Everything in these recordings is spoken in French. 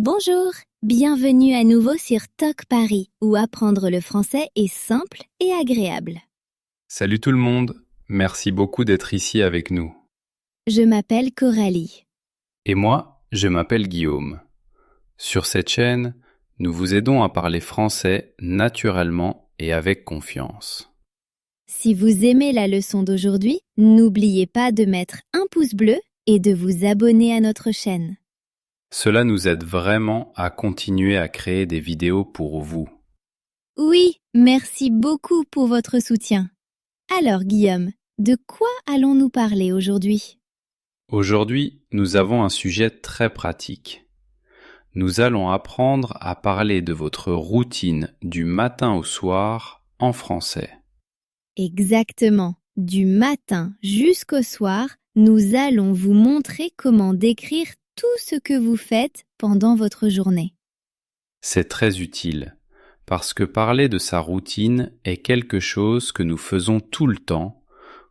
Bonjour, bienvenue à nouveau sur Talk Paris, où apprendre le français est simple et agréable. Salut tout le monde, merci beaucoup d'être ici avec nous. Je m'appelle Coralie. Et moi, je m'appelle Guillaume. Sur cette chaîne, nous vous aidons à parler français naturellement et avec confiance. Si vous aimez la leçon d'aujourd'hui, n'oubliez pas de mettre un pouce bleu et de vous abonner à notre chaîne. Cela nous aide vraiment à continuer à créer des vidéos pour vous. Oui, merci beaucoup pour votre soutien. Alors Guillaume, de quoi allons-nous parler aujourd'hui? Aujourd'hui, nous avons un sujet très pratique. Nous allons apprendre à parler de votre routine du matin au soir en français. Exactement. Du matin jusqu'au soir, nous allons vous montrer comment décrire tout ce que vous faites pendant votre journée. C'est très utile, parce que parler de sa routine est quelque chose que nous faisons tout le temps,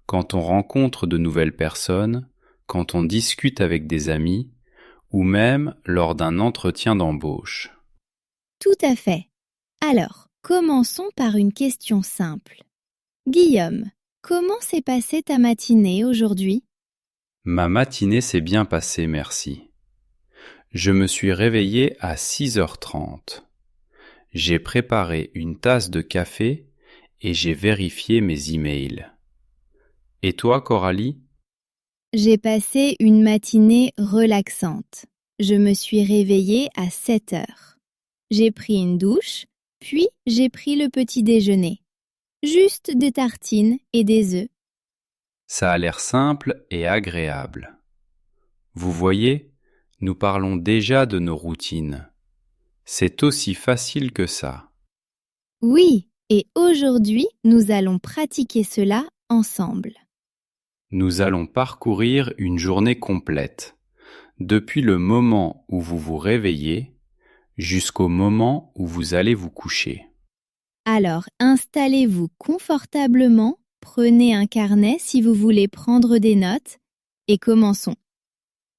quand on rencontre de nouvelles personnes, quand on discute avec des amis, ou même lors d'un entretien d'embauche. Tout à fait. Alors, commençons par une question simple. Guillaume, comment s'est passée ta matinée aujourd'hui? Ma matinée s'est bien passée, merci. Je me suis réveillé à 6h30. J'ai préparé une tasse de café et j'ai vérifié mes emails. Et toi, Coralie? J'ai passé une matinée relaxante. Je me suis réveillée à 7 heures. J'ai pris une douche, puis j'ai pris le petit déjeuner. Juste des tartines et des œufs. Ça a l'air simple et agréable. Vous voyez, nous parlons déjà de nos routines. C'est aussi facile que ça. Oui, et aujourd'hui, nous allons pratiquer cela ensemble. Nous allons parcourir une journée complète, depuis le moment où vous vous réveillez jusqu'au moment où vous allez vous coucher. Alors, installez-vous confortablement, prenez un carnet si vous voulez prendre des notes, et commençons.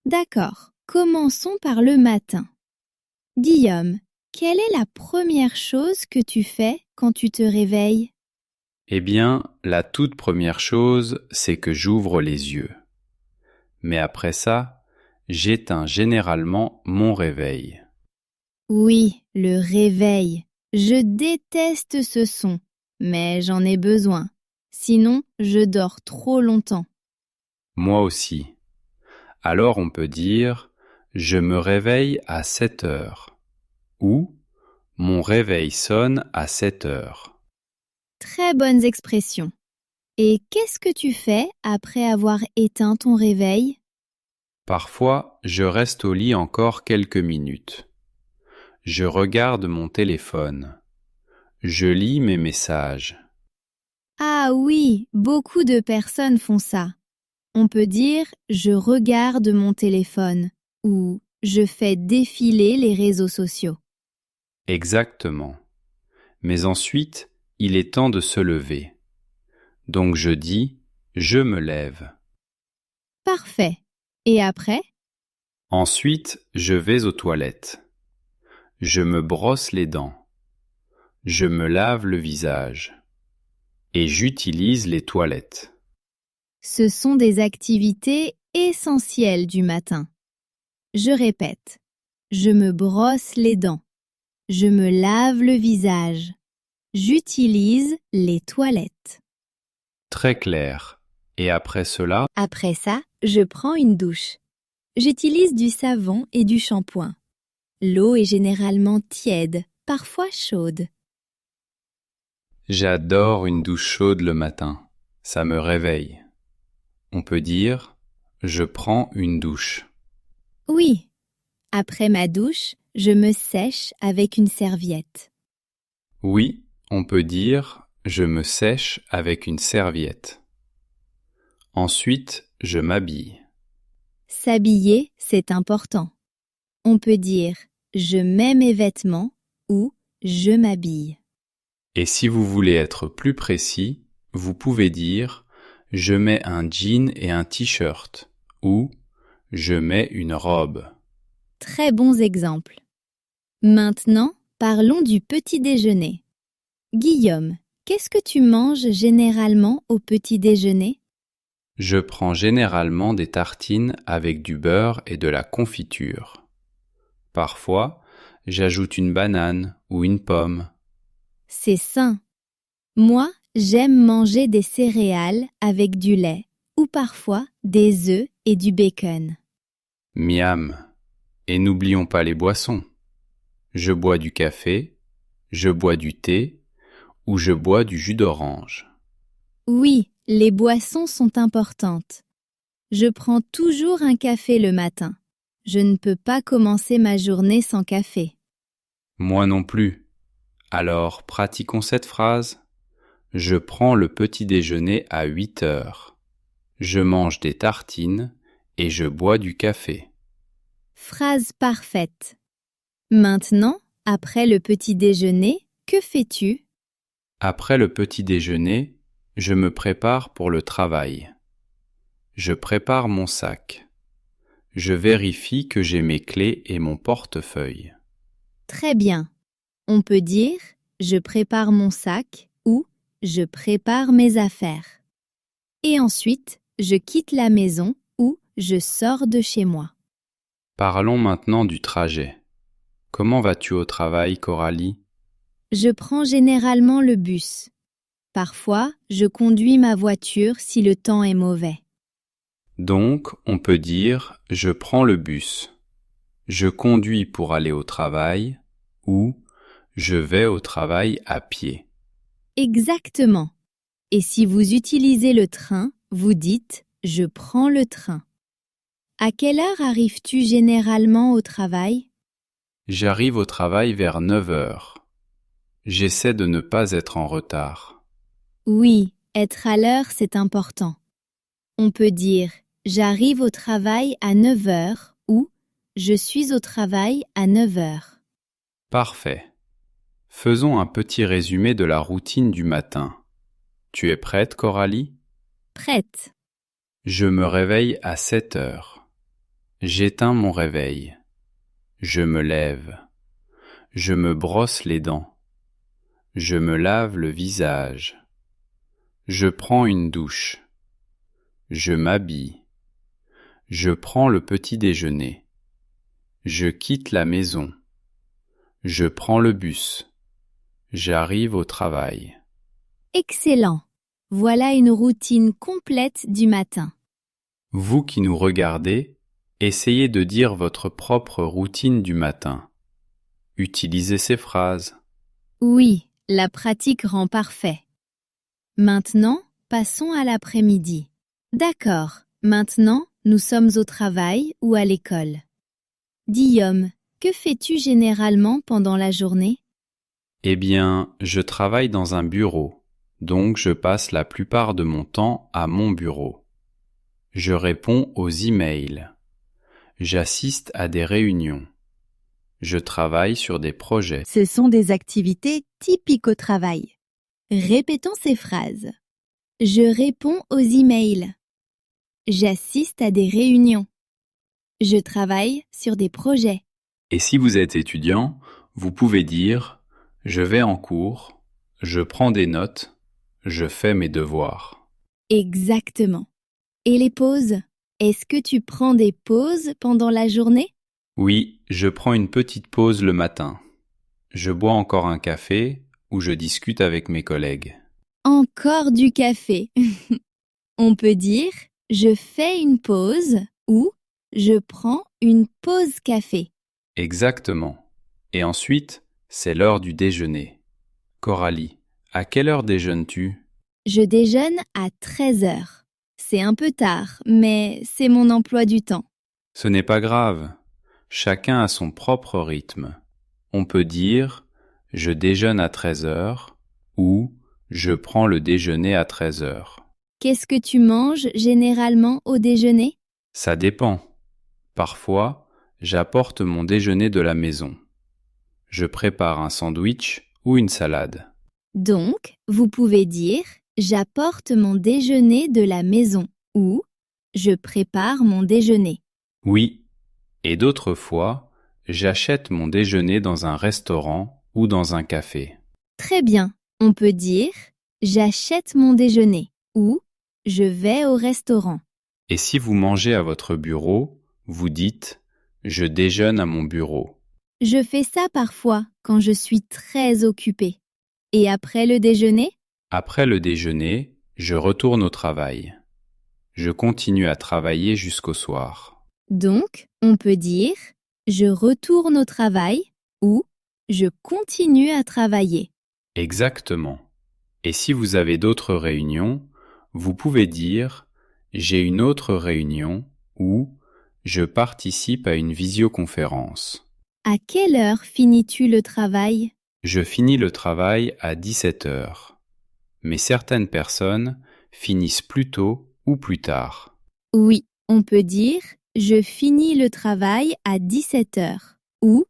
D'accord, commençons par le matin. Guillaume, quelle est la première chose que tu fais quand tu te réveilles? Eh bien, la toute première chose, c'est que j'ouvre les yeux. Mais après ça, j'éteins généralement mon réveil. Oui, le réveil. Je déteste ce son, mais j'en ai besoin. Sinon, je dors trop longtemps. Moi aussi. Alors on peut dire « je me réveille à 7 heures » ou « mon réveil sonne à 7 heures ». Très bonnes expressions. Et qu'est-ce que tu fais après avoir éteint ton réveil? Parfois, je reste au lit encore quelques minutes. Je regarde mon téléphone. Je lis mes messages. Ah oui, beaucoup de personnes font ça. On peut dire « je regarde mon téléphone » ou « je fais défiler les réseaux sociaux ». Exactement. Mais ensuite, il est temps de se lever. Donc je dis « je me lève ». Parfait. Et après? Ensuite, je vais aux toilettes. Je me brosse les dents. Je me lave le visage. Et j'utilise les toilettes. Ce sont des activités essentielles du matin. Je répète, je me brosse les dents. Je me lave le visage. J'utilise les toilettes. Très clair. Et après cela, Après ça, je prends une douche. J'utilise du savon et du shampoing. L'eau est généralement tiède, parfois chaude. j'adore une douche chaude le matin. Ça me réveille. On peut dire « je prends une douche ». Oui, après ma douche, je me sèche avec une serviette. Oui, on peut dire « je me sèche avec une serviette ». Ensuite, je m'habille. S'habiller, c'est important. On peut dire « je mets mes vêtements » ou « je m'habille ». Et si vous voulez être plus précis, vous pouvez dire « je mets un jean et un t-shirt » ou « je mets une robe ». Très bons exemples. Maintenant, parlons du petit déjeuner. Guillaume, qu'est-ce que tu manges généralement au petit déjeuner? Je prends généralement des tartines avec du beurre et de la confiture. Parfois, j'ajoute une banane ou une pomme. C'est sain. Moi, j'aime manger des céréales avec du lait ou parfois des œufs et du bacon. Miam. Et n'oublions pas les boissons. Je bois du café, je bois du thé ou je bois du jus d'orange. Oui, les boissons sont importantes. Je prends toujours un café le matin. Je ne peux pas commencer ma journée sans café. Moi non plus. Alors, pratiquons cette phrase. Je prends le petit déjeuner à 8 heures. Je mange des tartines et je bois du café. Phrase parfaite. Maintenant, après le petit déjeuner, que fais-tu? Après le petit déjeuner, je me prépare pour le travail. Je prépare mon sac. Je vérifie que j'ai mes clés et mon portefeuille. Très bien. On peut dire « je prépare mon sac » ou « je prépare mes affaires ». Et ensuite, je quitte la maison ou je sors de chez moi. Parlons maintenant du trajet. Comment vas-tu au travail, Coralie? Je prends généralement le bus. Parfois, je conduis ma voiture si le temps est mauvais. Donc, on peut dire « je prends le bus ». Je conduis pour aller au travail ou je vais au travail à pied. Exactement. Et si vous utilisez le train, vous dites « je prends le train ». À quelle heure arrives-tu généralement au travail? J'arrive au travail vers 9 heures. J'essaie de ne pas être en retard. Oui, être à l'heure, c'est important. On peut dire « j'arrive au travail à 9 heures » ou « je suis au travail à 9 heures ». Parfait. Faisons un petit résumé de la routine du matin. Tu es prête, Coralie? Prête. Je me réveille à 7 heures. J'éteins mon réveil. Je me lève. Je me brosse les dents. Je me lave le visage. Je prends une douche. Je m'habille. Je prends le petit déjeuner. Je quitte la maison. Je prends le bus. J'arrive au travail. Excellent. Voilà une routine complète du matin. Vous qui nous regardez, essayez de dire votre propre routine du matin. Utilisez ces phrases. Oui, la pratique rend parfait. Maintenant, passons à l'après-midi. D'accord, maintenant, nous sommes au travail ou à l'école. Guillaume, que fais-tu généralement pendant la journée? Eh bien, je travaille dans un bureau, donc je passe la plupart de mon temps à mon bureau. Je réponds aux emails. J'assiste à des réunions. Je travaille sur des projets. Ce sont des activités typiques au travail. Répétons ces phrases. Je réponds aux emails. J'assiste à des réunions. Je travaille sur des projets. Et si vous êtes étudiant, vous pouvez dire « je vais en cours »,« je prends des notes »,« je fais mes devoirs ». Exactement. Et les pauses? Est-ce que tu prends des pauses pendant la journée? Oui, je prends une petite pause le matin. Je bois encore un café ou je discute avec mes collègues. Encore du café. On peut dire « je fais une pause » ou « je prends une pause café ». Exactement. Et ensuite, c'est l'heure du déjeuner. Coralie, à quelle heure déjeunes-tu? Je déjeune à 13 heures. C'est un peu tard, mais c'est mon emploi du temps. Ce n'est pas grave. Chacun a son propre rythme. On peut dire « je déjeune à 13 heures » ou « je prends le déjeuner à 13 heures ». Qu'est-ce que tu manges généralement au déjeuner? Ça dépend. Parfois, j'apporte mon déjeuner de la maison. Je prépare un sandwich ou une salade. Donc, vous pouvez dire « j'apporte mon déjeuner de la maison » ou « je prépare mon déjeuner ». Oui, et d'autres fois, j'achète mon déjeuner dans un restaurant ou dans un café. Très bien. On peut dire j'achète mon déjeuner ou je vais au restaurant. Et si vous mangez à votre bureau, vous dites je déjeune à mon bureau. Je fais ça parfois quand je suis très occupée. Et après le déjeuner? Après le déjeuner, je retourne au travail. Je continue à travailler jusqu'au soir. Donc, on peut dire je retourne au travail ou je continue à travailler. Exactement. Et si vous avez d'autres réunions, vous pouvez dire j'ai une autre réunion ou je participe à une visioconférence. À quelle heure finis-tu le travail? Je finis le travail à 17 heures. Mais certaines personnes finissent plus tôt ou plus tard. Oui, on peut dire je finis le travail à 17 heures ou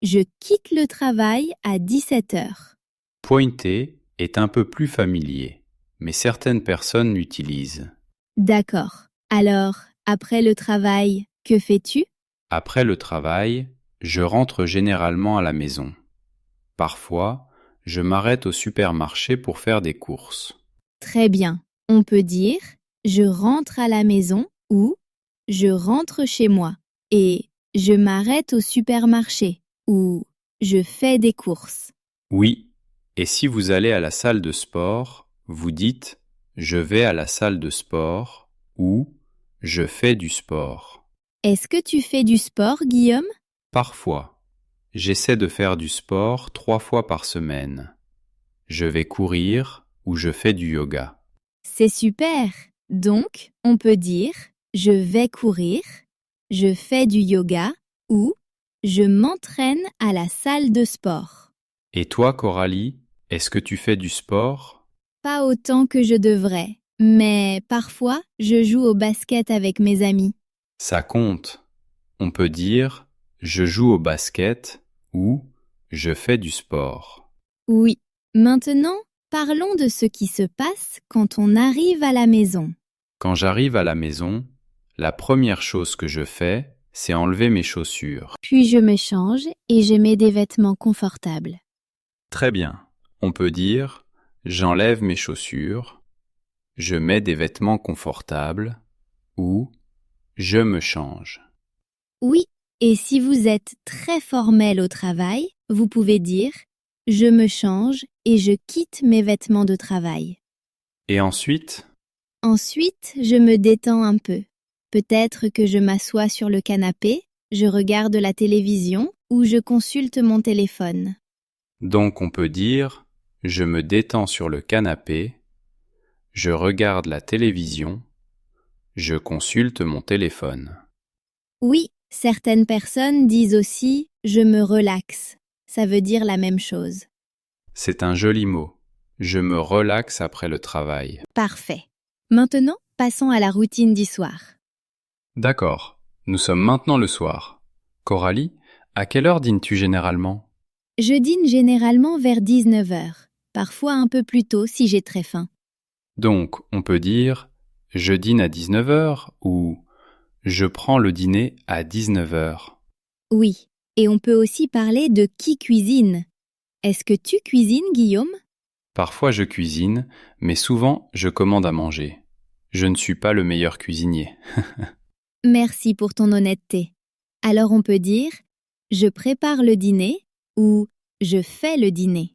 je quitte le travail à 17 heures. Pointer est un peu plus familier, mais certaines personnes l'utilisent. D'accord. Alors, après le travail, que fais-tu? Après le travail, je rentre généralement à la maison. Parfois, je m'arrête au supermarché pour faire des courses. Très bien. On peut dire je rentre à la maison ou je rentre chez moi et je m'arrête au supermarché ou je fais des courses. Oui, et si vous allez à la salle de sport, vous dites je vais à la salle de sport ou je fais du sport. Est-ce que tu fais du sport, Guillaume? Parfois, j'essaie de faire du sport 3 fois par semaine. Je vais courir ou je fais du yoga. C'est super. Donc, on peut dire je vais courir, je fais du yoga ou je m'entraîne à la salle de sport. Et toi, Coralie, est-ce que tu fais du sport? Pas autant que je devrais, mais parfois je joue au basket avec mes amis. Ça compte. On peut dire je joue au basket ou je fais du sport. Oui. Maintenant, parlons de ce qui se passe quand on arrive à la maison. Quand j'arrive à la maison, la première chose que je fais, c'est enlever mes chaussures. Puis je me change et je mets des vêtements confortables. Très bien. On peut dire j'enlève mes chaussures, je mets des vêtements confortables ou je me change. Oui, et si vous êtes très formel au travail, vous pouvez dire je me change et je quitte mes vêtements de travail. Et ensuite, Ensuite, je me détends un peu. Peut-être que je m'assois sur le canapé, je regarde la télévision ou je consulte mon téléphone. donc on peut dire je me détends sur le canapé, je regarde la télévision, je consulte mon téléphone. Oui, certaines personnes disent aussi je me relaxe. Ça veut dire la même chose. C'est un joli mot. Je me relaxe après le travail. Parfait. Maintenant, passons à la routine du soir. D'accord. Nous sommes maintenant le soir. Coralie, à quelle heure dînes-tu généralement? Je dîne généralement vers 19 heures, parfois un peu plus tôt si j'ai très faim. Donc, on peut dire je dîne à 19 heures ou je prends le dîner à 19 heures. Oui, et on peut aussi parler de qui cuisine. Est-ce que tu cuisines, Guillaume? Parfois je cuisine, mais souvent je commande à manger. Je ne suis pas le meilleur cuisinier. Merci pour ton honnêteté. Alors on peut dire je prépare le dîner ou je fais le dîner.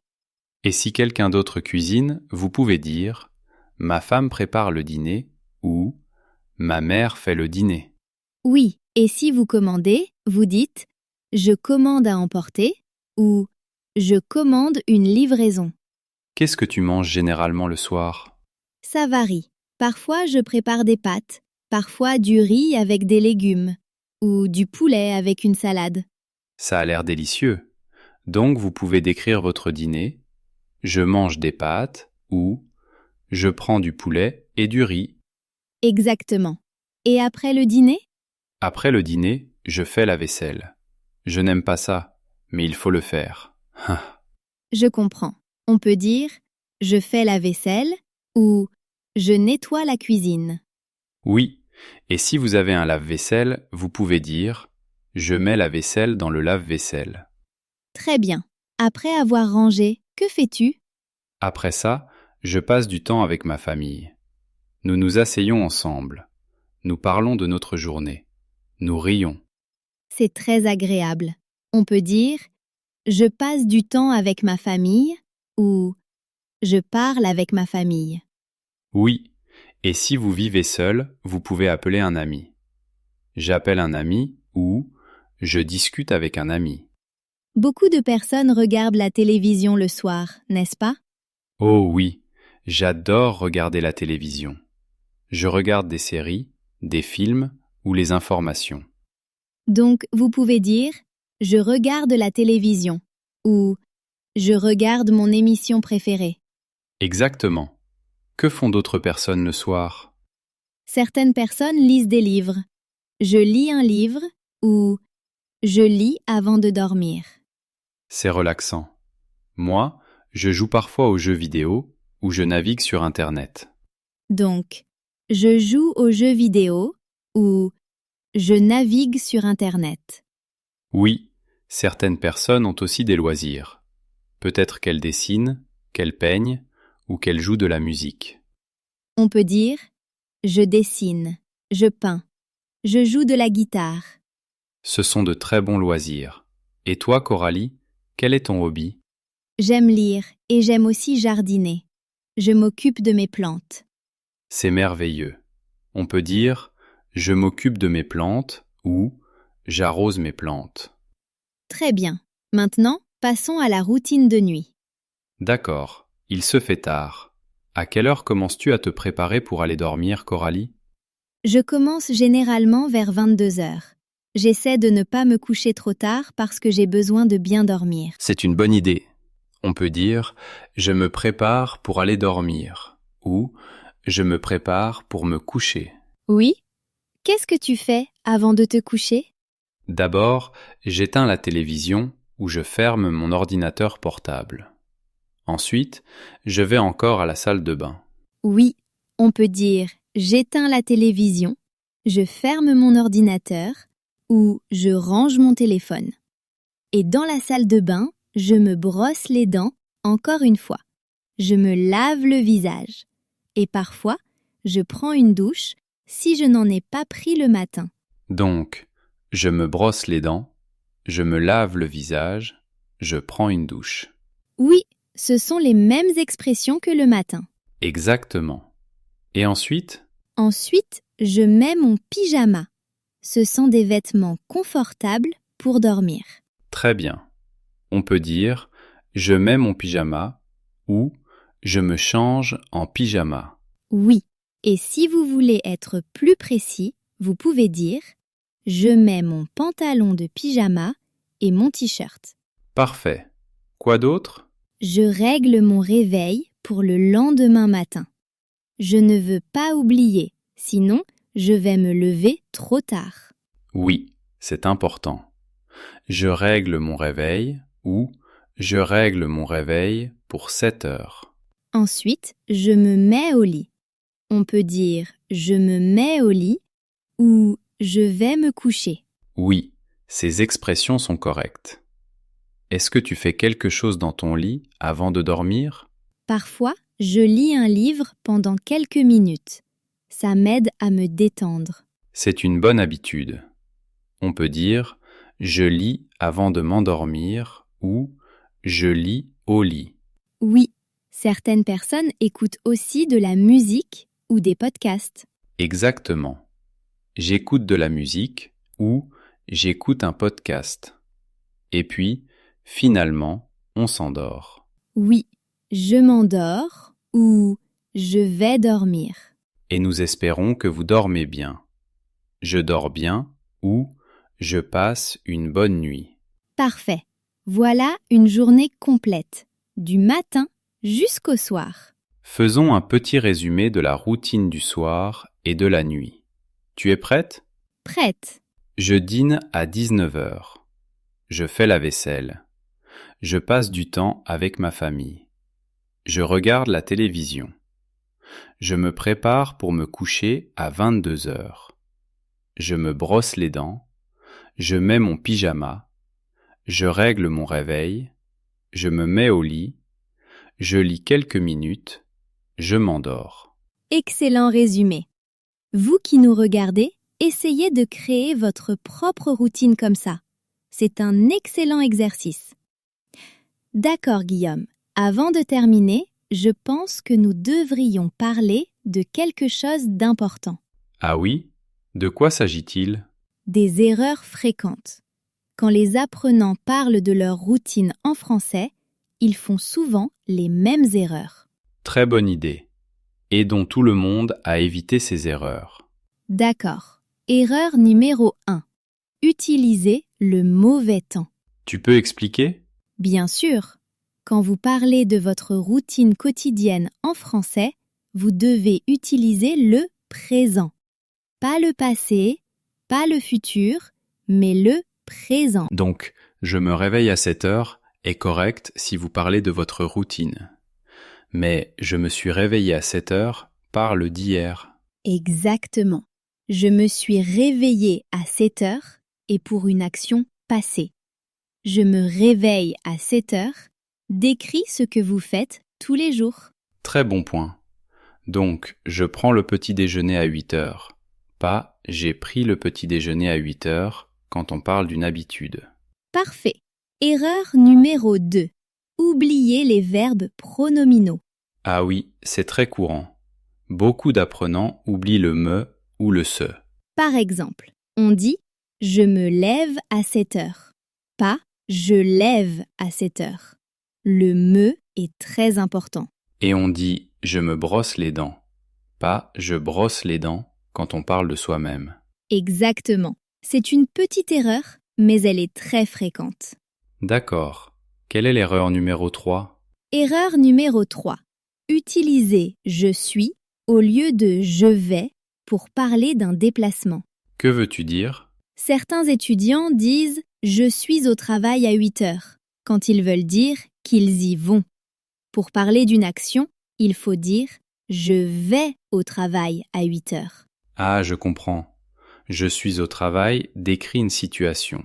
Et si quelqu'un d'autre cuisine, vous pouvez dire ma femme prépare le dîner ou ma mère fait le dîner. Oui, et si vous commandez, vous dites je commande à emporter ou je commande une livraison. Qu'est-ce que tu manges généralement le soir? Ça varie. Parfois je prépare des pâtes, parfois du riz avec des légumes ou du poulet avec une salade. Ça a l'air délicieux. Donc vous pouvez décrire votre dîner. Je mange des pâtes ou je prends du poulet et du riz. Exactement. Et après le dîner? Après le dîner, je fais la vaisselle. Je n'aime pas ça, mais il faut le faire. Je comprends. On peut dire je fais la vaisselle ou je nettoie la cuisine. Oui, et si vous avez un lave-vaisselle, vous pouvez dire Je mets la vaisselle dans le lave-vaisselle. Très bien. Après avoir rangé, que fais-tu? Après ça, je passe du temps avec ma famille. Nous nous asseyons ensemble. Nous parlons de notre journée. Nous rions. C'est très agréable. On peut dire je passe du temps avec ma famille ou je parle avec ma famille. Oui, et si vous vivez seul, vous pouvez appeler un ami. J'appelle un ami ou je discute avec un ami. Beaucoup de personnes regardent la télévision le soir, n'est-ce pas? Oh oui, j'adore regarder la télévision. Je regarde des séries, des films ou les informations. Donc, vous pouvez dire je regarde la télévision ou je regarde mon émission préférée. Exactement. Que font d'autres personnes le soir? Certaines personnes lisent des livres. Je lis un livre ou je lis avant de dormir. C'est relaxant. Moi, je joue parfois aux jeux vidéo ou je navigue sur Internet. Donc, je joue aux jeux vidéo ou je navigue sur Internet. Oui, certaines personnes ont aussi des loisirs. Peut-être qu'elles dessinent, qu'elles peignent ou qu'elles jouent de la musique. On peut dire je dessine, je peins, je joue de la guitare. Ce sont de très bons loisirs. Et toi, Coralie, quel est ton hobby? J'aime lire et j'aime aussi jardiner. Je m'occupe de mes plantes. C'est merveilleux. On peut dire « je m'occupe de mes plantes » ou « j'arrose mes plantes ». Très bien. Maintenant, passons à la routine de nuit. D'accord, il se fait tard. À quelle heure commences-tu à te préparer pour aller dormir, Coralie? Je commence généralement vers 22 heures. J'essaie de ne pas me coucher trop tard parce que j'ai besoin de bien dormir. C'est une bonne idée. On peut dire « je me prépare pour aller dormir » ou « je me prépare pour me coucher ». Oui? Qu'est-ce que tu fais avant de te coucher? D'abord, j'éteins la télévision ou je ferme mon ordinateur portable. Ensuite, je vais encore à la salle de bain. Oui, on peut dire j'éteins la télévision, je ferme mon ordinateur ou je range mon téléphone. Et dans la salle de bain, je me brosse les dents encore une fois. Je me lave le visage. Et parfois, je prends une douche si je n'en ai pas pris le matin. Donc, je me brosse les dents, je me lave le visage, je prends une douche. Oui, ce sont les mêmes expressions que le matin. Exactement. Et ensuite, Ensuite, je mets mon pyjama. Ce sont des vêtements confortables pour dormir. très bien. On peut dire « je mets mon pyjama » ou « je me change en pyjama ». Oui, et si vous voulez être plus précis, vous pouvez dire « je mets mon pantalon de pyjama et mon t-shirt ». Parfait. Quoi d'autre? Je règle mon réveil pour le lendemain matin. Je ne veux pas oublier, sinon je vais me lever trop tard. Oui, c'est important. Je règle mon réveil ou je règle mon réveil pour 7 heures. Ensuite, je me mets au lit. On peut dire je me mets au lit ou je vais me coucher. Oui, ces expressions sont correctes. Est-ce que tu fais quelque chose dans ton lit avant de dormir? Parfois, je lis un livre pendant quelques minutes. Ça m'aide à me détendre. C'est une bonne habitude. On peut dire « je lis avant de m'endormir » ou « je lis au lit ». Oui, certaines personnes écoutent aussi de la musique ou des podcasts. Exactement. J'écoute de la musique ou j'écoute un podcast. Et puis, finalement, on s'endort. Oui, je m'endors ou je vais dormir. Et nous espérons que vous dormez bien. Je dors bien ou je passe une bonne nuit. Parfait. Voilà une journée complète, du matin jusqu'au soir. Faisons un petit résumé de la routine du soir et de la nuit. Tu es prête? Prête. Je dîne à 19 heures. Je fais la vaisselle. Je passe du temps avec ma famille. Je regarde la télévision. Je me prépare pour me coucher à 22 heures. Je me brosse les dents. je mets mon pyjama, je règle mon réveil, je me mets au lit, je lis quelques minutes, je m'endors. Excellent résumé. Vous qui nous regardez, essayez de créer votre propre routine comme ça. C'est un excellent exercice. D'accord, Guillaume. Avant de terminer, je pense que nous devrions parler de quelque chose d'important. Ah oui? De quoi s'agit-il? Des erreurs fréquentes. Quand les apprenants parlent de leur routine en français, ils font souvent les mêmes erreurs. Très bonne idée. Aidons tout le monde à éviter ces erreurs. D'accord. Erreur numéro 1. Utiliser le mauvais temps. Tu peux expliquer? Bien sûr, quand vous parlez de votre routine quotidienne en français, vous devez utiliser le présent. Pas le passé, pas le futur, mais le présent. Donc, je me réveille à 7 heures est correct si vous parlez de votre routine. Mais je me suis réveillé à 7 heures parle d'hier. Exactement. Je me suis réveillée à 7 heures et pour une action passée. Je me réveille à 7 heures décrit ce que vous faites tous les jours. Très bon point. Donc, je prends le petit déjeuner à 8 heures. Pas j'ai pris le petit déjeuner à 8 heures quand on parle d'une habitude. Parfait. Erreur numéro 2. Oubliez les verbes pronominaux. Ah oui, c'est très courant. Beaucoup d'apprenants oublient le me ou le se. Par exemple, on dit « je me lève à 7 heures », pas « je lève à 7 heures ». Le me est très important. Et on dit « je me brosse les dents », pas « je brosse les dents » quand on parle de soi-même. Exactement. C'est une petite erreur, mais elle est très fréquente. D'accord. Quelle est l'erreur numéro 3? Erreur numéro 3. Utilisez « je suis » au lieu de « je vais » pour parler d'un déplacement. Que veux-tu dire? Certains étudiants disent « je suis au travail à 8 heures » quand ils veulent dire qu'ils y vont. Pour parler d'une action, il faut dire « je vais au travail à 8 heures ». Ah, je comprends. Je suis au travail décrit une situation.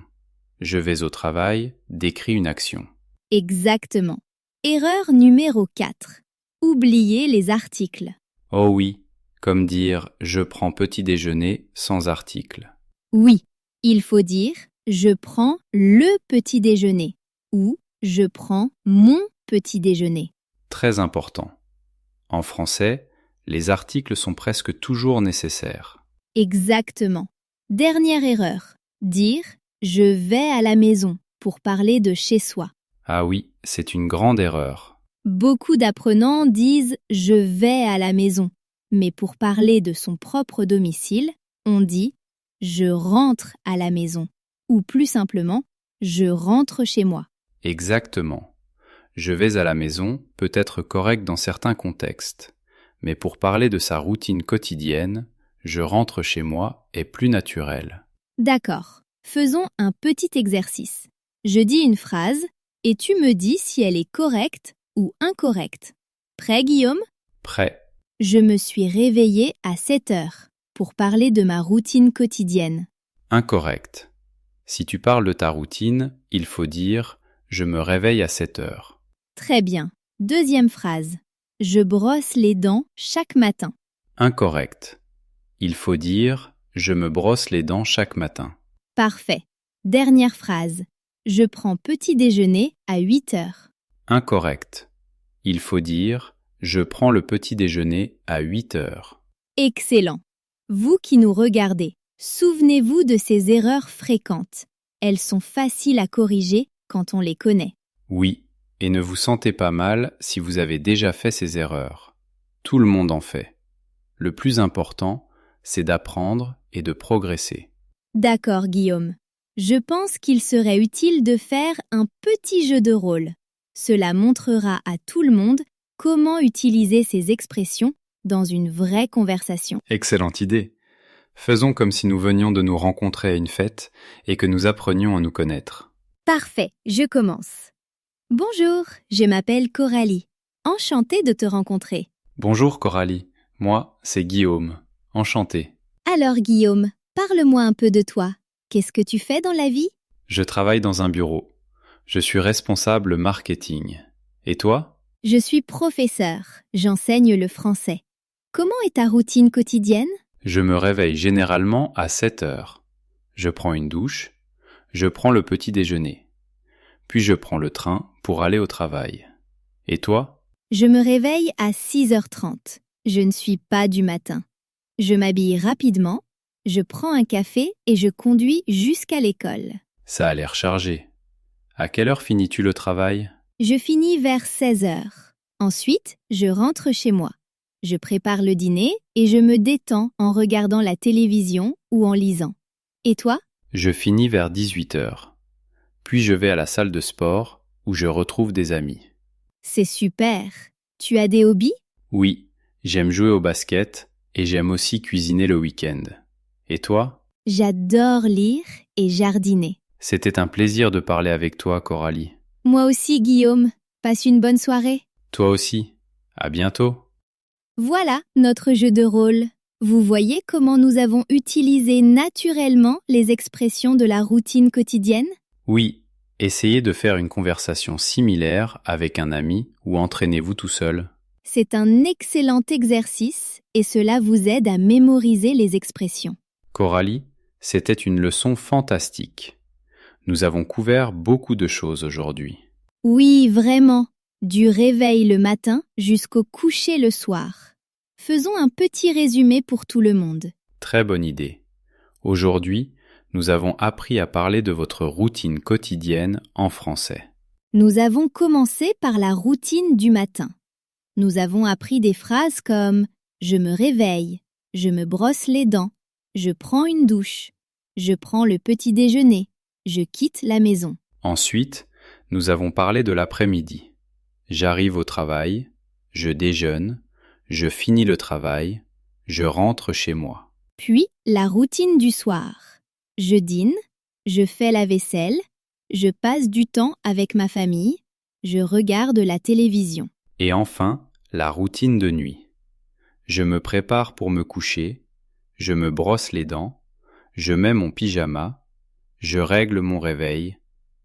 Je vais au travail décrit une action. Exactement. Erreur numéro 4. Oubliez les articles. Oh oui, comme dire « je prends petit déjeuner » sans article. Oui, il faut dire « je prends le petit déjeuner » ou « je prends mon petit déjeuner ». Très important. En français, les articles sont presque toujours nécessaires. Exactement. Dernière erreur. Dire « je vais à la maison » pour parler de chez soi. Ah oui, c'est une grande erreur. Beaucoup d'apprenants disent « je vais à la maison », mais pour parler de son propre domicile, on dit « je rentre à la maison » ou plus simplement « je rentre chez moi ». Exactement. Je vais à la maison peut être correct dans certains contextes, mais pour parler de sa routine quotidienne, je rentre chez moi est plus naturel. D'accord. Faisons un petit exercice. Je dis une phrase et tu me dis si elle est correcte ou incorrecte. Prêt, Guillaume? Prêt. Je me suis réveillée à 7 heures pour parler de ma routine quotidienne. Incorrect. Si tu parles de ta routine, il faut dire « je me réveille à 7 heures ». Très bien. Deuxième phrase. Je brosse les dents chaque matin. Incorrect. Il faut dire « je me brosse les dents chaque matin ». Parfait. Dernière phrase. Je prends petit déjeuner à 8 heures. Incorrect. Il faut dire « je prends le petit déjeuner à 8 heures ». Excellent. Vous qui nous regardez, souvenez-vous de ces erreurs fréquentes. Elles sont faciles à corriger quand on les connaît. Oui, et ne vous sentez pas mal si vous avez déjà fait ces erreurs. Tout le monde en fait. Le plus important, c'est d'apprendre et de progresser. D'accord, Guillaume. Je pense qu'il serait utile de faire un petit jeu de rôle. Cela montrera à tout le monde comment utiliser ces expressions dans une vraie conversation. Excellente idée. Faisons comme si nous venions de nous rencontrer à une fête et que nous apprenions à nous connaître. Parfait, je commence. Bonjour, je m'appelle Coralie. Enchantée de te rencontrer. Bonjour Coralie, moi c'est Guillaume. Enchanté. Alors Guillaume, parle-moi un peu de toi. Qu'est-ce que tu fais dans la vie? Je travaille dans un bureau. Je suis responsable marketing. Et toi? Je suis professeur. J'enseigne le français. Comment est ta routine quotidienne? Je me réveille généralement à 7 heures. Je prends une douche. Je prends le petit déjeuner. Puis je prends le train pour aller au travail. Et toi? Je me réveille à 6h30. Je ne suis pas du matin. Je m'habille rapidement, je prends un café et je conduis jusqu'à l'école. Ça a l'air chargé. À quelle heure finis-tu le travail? Je finis vers 16h. Ensuite, je rentre chez moi. Je prépare le dîner et je me détends en regardant la télévision ou en lisant. Et toi? Je finis vers 18 heures. Puis je vais à la salle de sport où je retrouve des amis. C'est super. Tu as des hobbies? Oui, j'aime jouer au basket et j'aime aussi cuisiner le week-end. Et toi? J'adore lire et jardiner. C'était un plaisir de parler avec toi, Coralie. Moi aussi, Guillaume. Passe une bonne soirée. Toi aussi. À bientôt. Voilà notre jeu de rôle. Vous voyez comment nous avons utilisé naturellement les expressions de la routine quotidienne? Oui, essayez de faire une conversation similaire avec un ami ou entraînez-vous tout seul. C'est un excellent exercice et cela vous aide à mémoriser les expressions. Coralie, c'était une leçon fantastique. Nous avons couvert beaucoup de choses aujourd'hui. Oui, vraiment. Du réveil le matin jusqu'au coucher le soir. Faisons un petit résumé pour tout le monde. Très bonne idée. Aujourd'hui, nous avons appris à parler de votre routine quotidienne en français. Nous avons commencé par la routine du matin. Nous avons appris des phrases comme « je me réveille »,« je me brosse les dents »,« je prends une douche »,« je prends le petit déjeuner »,« je quitte la maison ». Ensuite, nous avons parlé de l'après-midi. J'arrive au travail, je déjeune, je finis le travail, je rentre chez moi. Puis, la routine du soir. Je dîne, je fais la vaisselle, je passe du temps avec ma famille, je regarde la télévision. Et enfin, la routine de nuit. Je me prépare pour me coucher, je me brosse les dents, je mets mon pyjama, je règle mon réveil,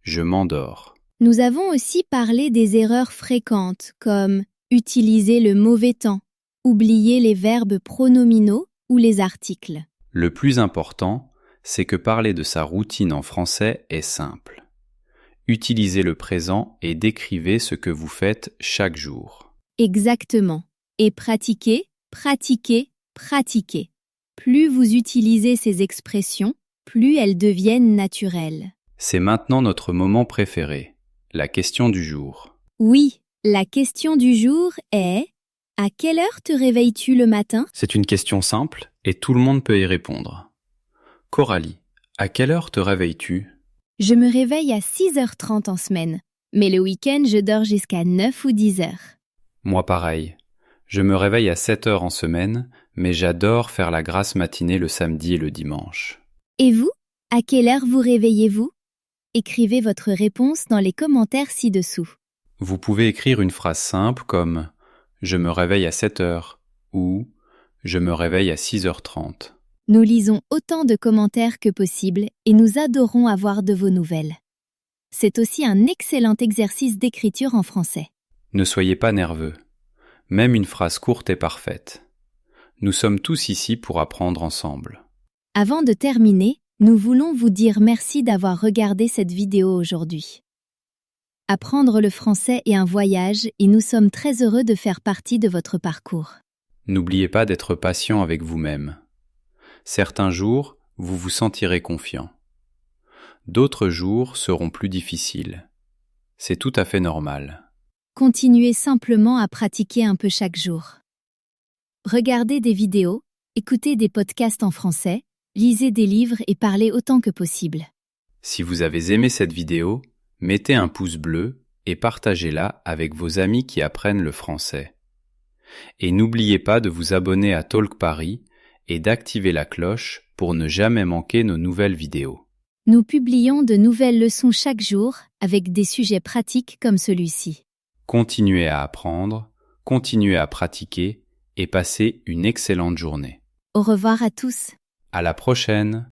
je m'endors. Nous avons aussi parlé des erreurs fréquentes comme utiliser le mauvais temps, oublier les verbes pronominaux ou les articles. Le plus important, c'est que parler de sa routine en français est simple. Utilisez le présent et décrivez ce que vous faites chaque jour. Exactement. Et pratiquez, pratiquez, pratiquez. Plus vous utilisez ces expressions, plus elles deviennent naturelles. C'est maintenant notre moment préféré, la question du jour. Oui, la question du jour est « À quelle heure te réveilles-tu le matin ?» C'est une question simple et tout le monde peut y répondre. Coralie, à quelle heure te réveilles-tu? Je me réveille à 6h30 en semaine, mais le week-end je dors jusqu'à 9 ou 10h. Moi pareil. Je me réveille à 7 heures en semaine, mais j'adore faire la grasse matinée le samedi et le dimanche. Et vous, à quelle heure vous réveillez-vous? Écrivez votre réponse dans les commentaires ci-dessous. Vous pouvez écrire une phrase simple comme « Je me réveille à 7 heures » ou « Je me réveille à 6h30 ». Nous lisons autant de commentaires que possible et nous adorons avoir de vos nouvelles. C'est aussi un excellent exercice d'écriture en français. Ne soyez pas nerveux. Même une phrase courte est parfaite. Nous sommes tous ici pour apprendre ensemble. Avant de terminer, nous voulons vous dire merci d'avoir regardé cette vidéo aujourd'hui. Apprendre le français est un voyage et nous sommes très heureux de faire partie de votre parcours. N'oubliez pas d'être patient avec vous-même. Certains jours, vous vous sentirez confiant. D'autres jours seront plus difficiles. C'est tout à fait normal. Continuez simplement à pratiquer un peu chaque jour. Regardez des vidéos, écoutez des podcasts en français, lisez des livres et parlez autant que possible. Si vous avez aimé cette vidéo, mettez un pouce bleu et partagez-la avec vos amis qui apprennent le français. Et n'oubliez pas de vous abonner à Talk Paris et d'activer la cloche pour ne jamais manquer nos nouvelles vidéos. Nous publions de nouvelles leçons chaque jour avec des sujets pratiques comme celui-ci. Continuez à apprendre, continuez à pratiquer et passez une excellente journée. Au revoir à tous. À la prochaine!